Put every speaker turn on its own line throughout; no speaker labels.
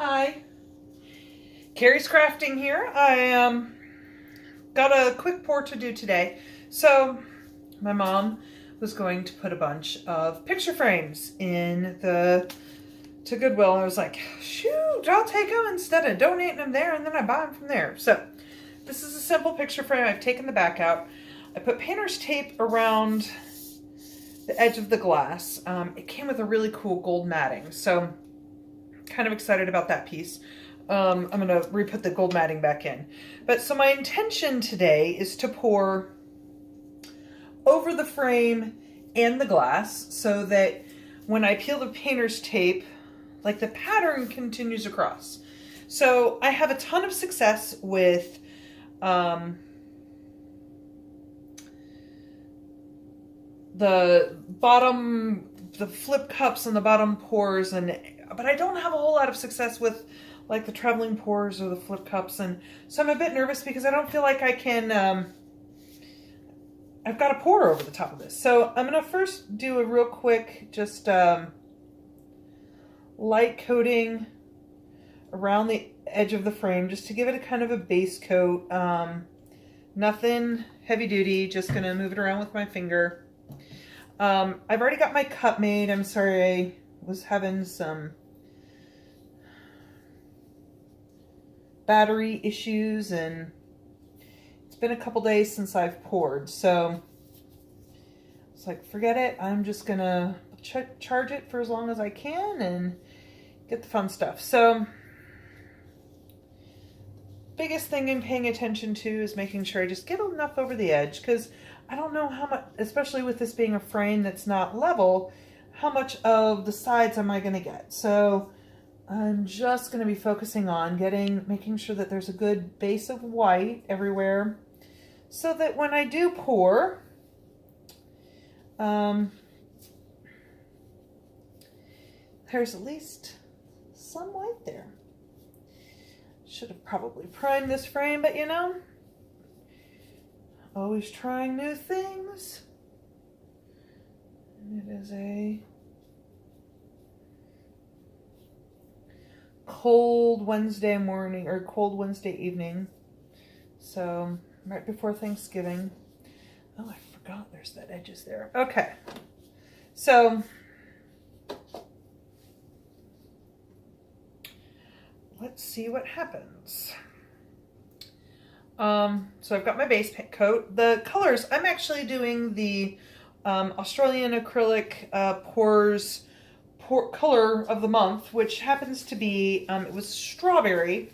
Hi, Carrie's Crafting here. I got a quick pour to do today. So my mom was going to put a bunch of picture frames to Goodwill. I was like, shoot, I'll take them instead of donating them there, and then I buy them from there. So this is a simple picture frame. I've taken the back out. I put painter's tape around the edge of the glass. It came with a really cool gold matting, so kind of excited about that piece. I'm going to re-put the gold matting back in. But so my intention today is to pour over the frame and the glass so that when I peel the painter's tape, like the pattern continues across. So I have a ton of success with the flip cups and the bottom pours, but I don't have a whole lot of success with like the traveling pours or the flip cups, and so I'm a bit nervous because I don't feel like I can I've got to pour over the top of this. So I'm gonna first do a real quick just light coating around the edge of the frame just to give it a kind of a base coat. Nothing heavy duty, just gonna move it around with my finger. I've already got my cup made. I'm sorry, I was having some battery issues and it's been a couple days since I've poured, so it's like, forget it. I'm just gonna charge it for as long as I can and get the fun stuff. So biggest thing in paying attention to is making sure I just get enough over the edge, because I don't know how much, especially with this being a frame that's not level, how much of the sides am I going to get. So I'm just going to be focusing on making sure that there's a good base of white everywhere so that when I do pour, there's at least some white there. Should have probably primed this frame, but you know, always trying new things. And it is a cold Wednesday morning or cold Wednesday evening. So right before Thanksgiving. Oh, I forgot there's that edges there. Okay. So let's see what happens. So I've got my base paint coat. The colors, I'm actually doing the Australian acrylic pours color of the month, which happens to be, it was strawberry.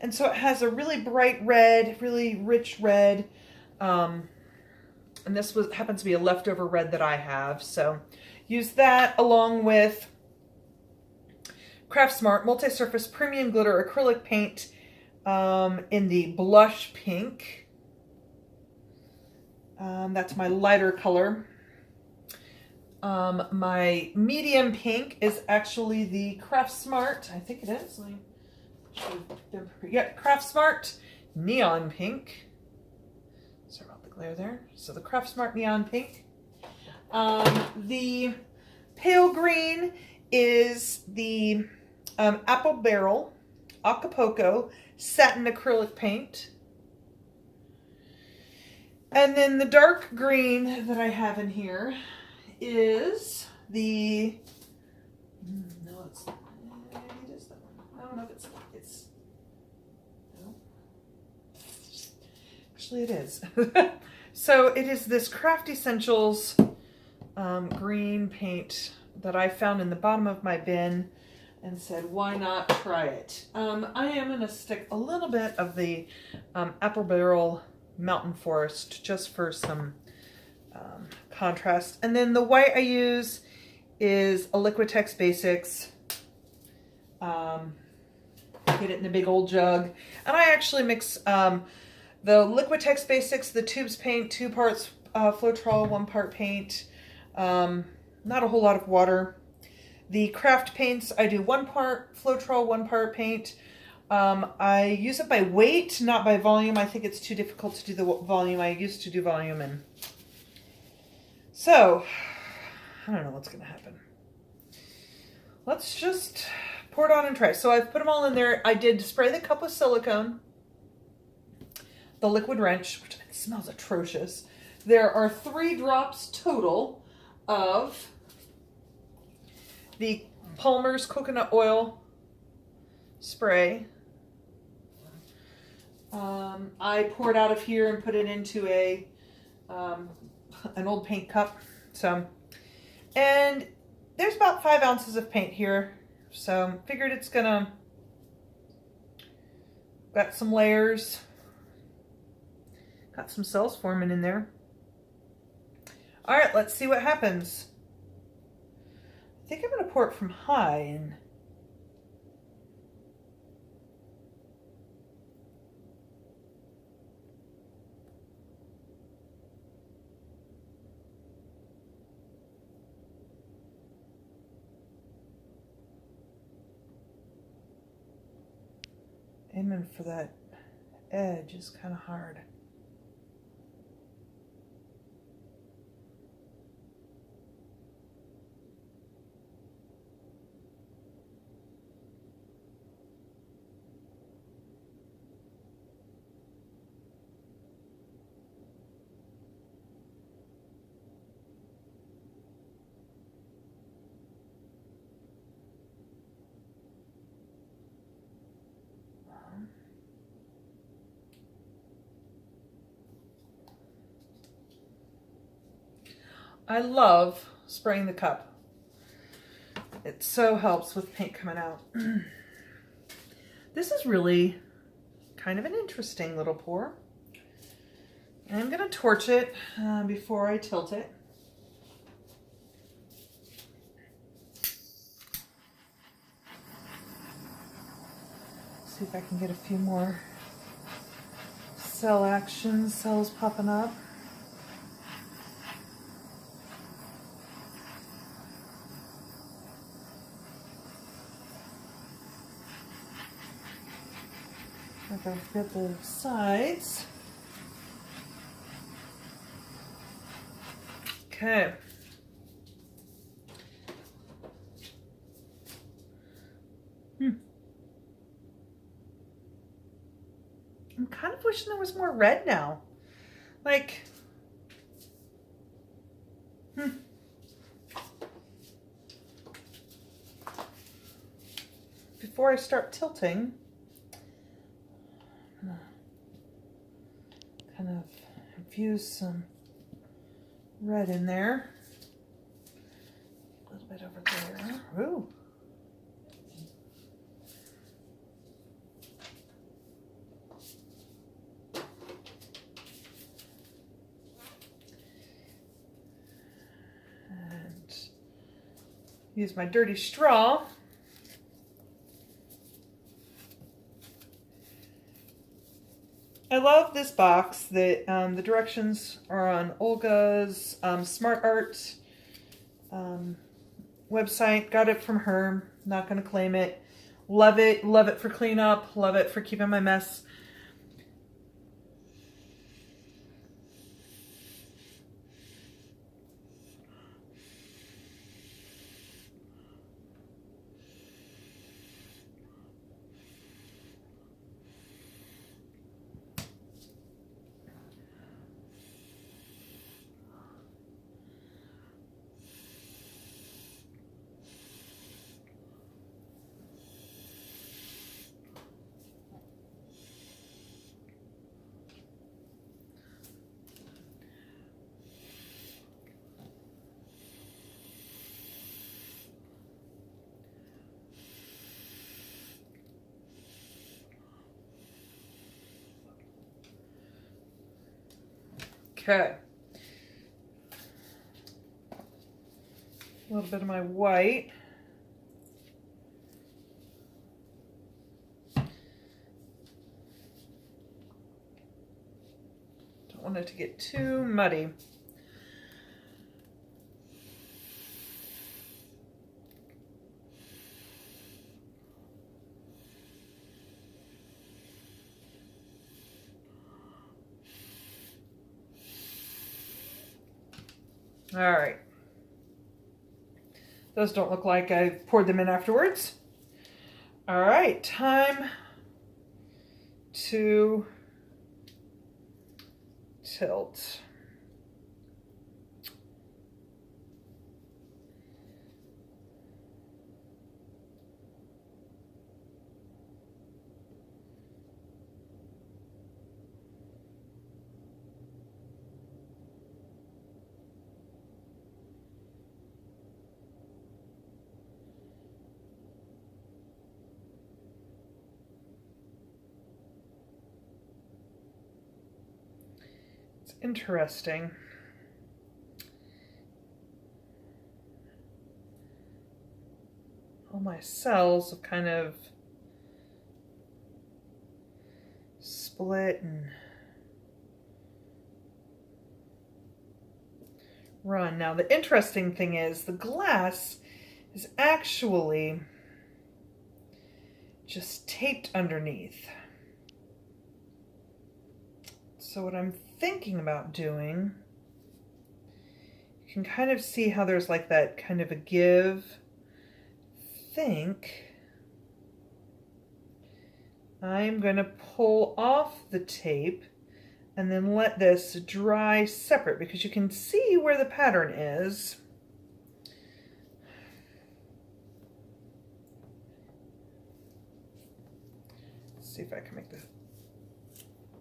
And so it has a really bright red, really rich red. And this happens to be a leftover red that I have. So use that along with Craft Smart Multi-Surface Premium Glitter Acrylic Paint in the blush pink. That's my lighter color. My medium pink is actually the Craft Smart, I think it is. Yeah, Craft Smart Neon Pink. Sorry about the glare there. So the Craft Smart Neon Pink. The pale green is the Apple Barrel Acapulco Satin Acrylic Paint. And then the dark green that I have in here is the, no, it is that one. I don't know if it's no. Actually it is. So it is this Craft Essentials green paint that I found in the bottom of my bin and said, why not try it? I am going to stick a little bit of the Apple Barrel Mountain Forest just for some contrast. And then the white I use is a Liquitex Basics. Get it in a big old jug. And I actually mix the Liquitex Basics, the tubes paint, 2 parts Floetrol, 1 part paint. Not a whole lot of water. The craft paints, I do 1 part Floetrol, 1 part paint. I use it by weight, not by volume. I think it's too difficult to do the volume. I used to do volume, and so I don't know what's going to happen. Let's just pour it on and try. So I've put them all in there. I did spray the cup with silicone, the liquid wrench, which smells atrocious. There are 3 drops total of the Palmer's coconut oil spray. I poured out of here and put it into an old paint cup. So, and there's about 5 ounces of paint here. So figured it's gonna, got some layers, got some cells forming in there. All right, let's see what happens. I think I'm gonna pour it from high and aiming for that edge is kind of hard. I love spraying the cup. It so helps with paint coming out. This is really kind of an interesting little pour. I'm going to torch it before I tilt it. See if I can get a few more cell action, cells popping up. I've got the sides. Okay. I'm kind of wishing there was more red now. Like, before I start tilting, kind of infuse some red in there. A little bit over there. Ooh. And use my dirty straw. I love this box. The directions are on Olga's Smart Art website. Got it from her. Not going to claim it. Love it. Love it for cleanup. Love it for keeping my mess. Okay. A little bit of my white. Don't want it to get too muddy. All right. Those don't look like I poured them in afterwards. All right, time to tilt. It's interesting. All my cells have kind of split and run. Now the interesting thing is the glass is actually just taped underneath. So what I'm thinking about doing, you can kind of see how there's like that kind of a give. I'm going to pull off the tape and then let this dry separate because you can see where the pattern is. Let's see if I can make this.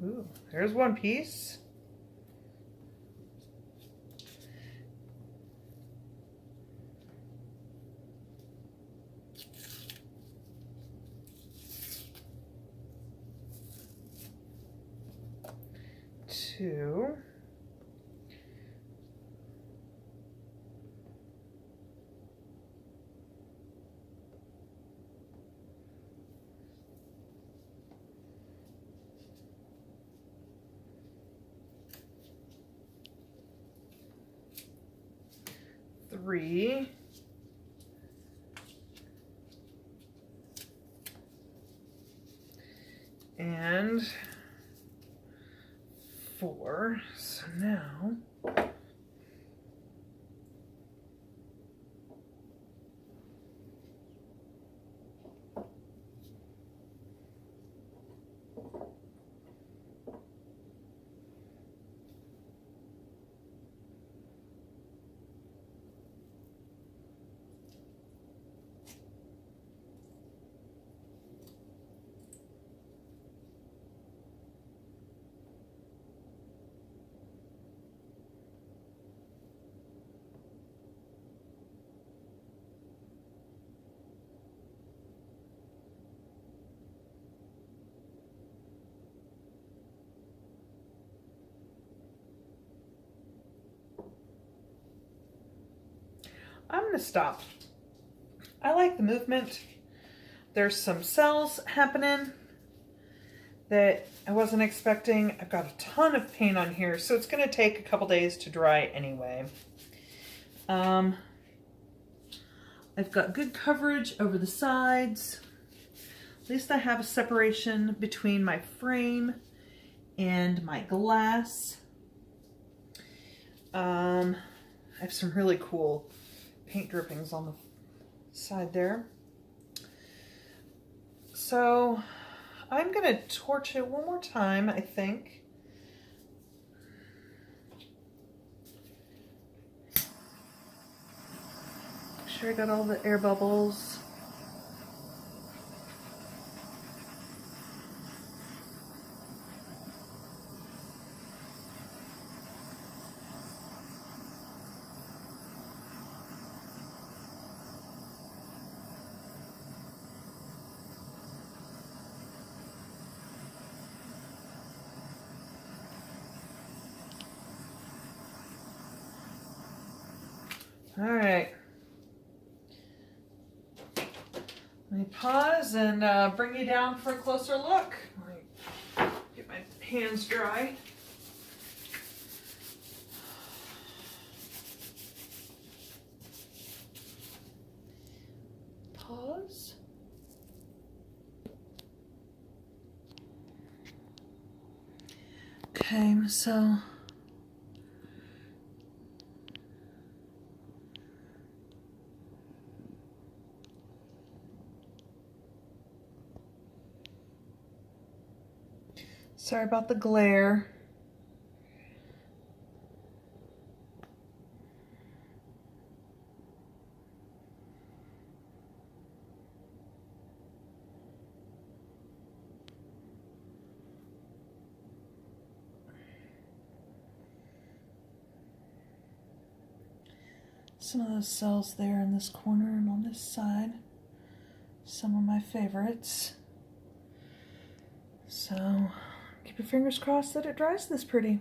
Ooh, there's one piece. Two. Three. And 4. So now I'm going to stop. I like the movement. There's some cells happening that I wasn't expecting. I've got a ton of paint on here, so it's going to take a couple days to dry anyway. I've got good coverage over the sides. At least I have a separation between my frame and my glass. I have some really cool paint drippings on the side there. So I'm going to torch it one more time, I think. Make sure I got all the air bubbles. All right. Let me pause and bring you down for a closer look. Let me get my hands dry. Pause. Okay, so Sorry about the glare. Some of those cells there in this corner and on this side. Some of my favorites. So keep your fingers crossed that it dries this pretty.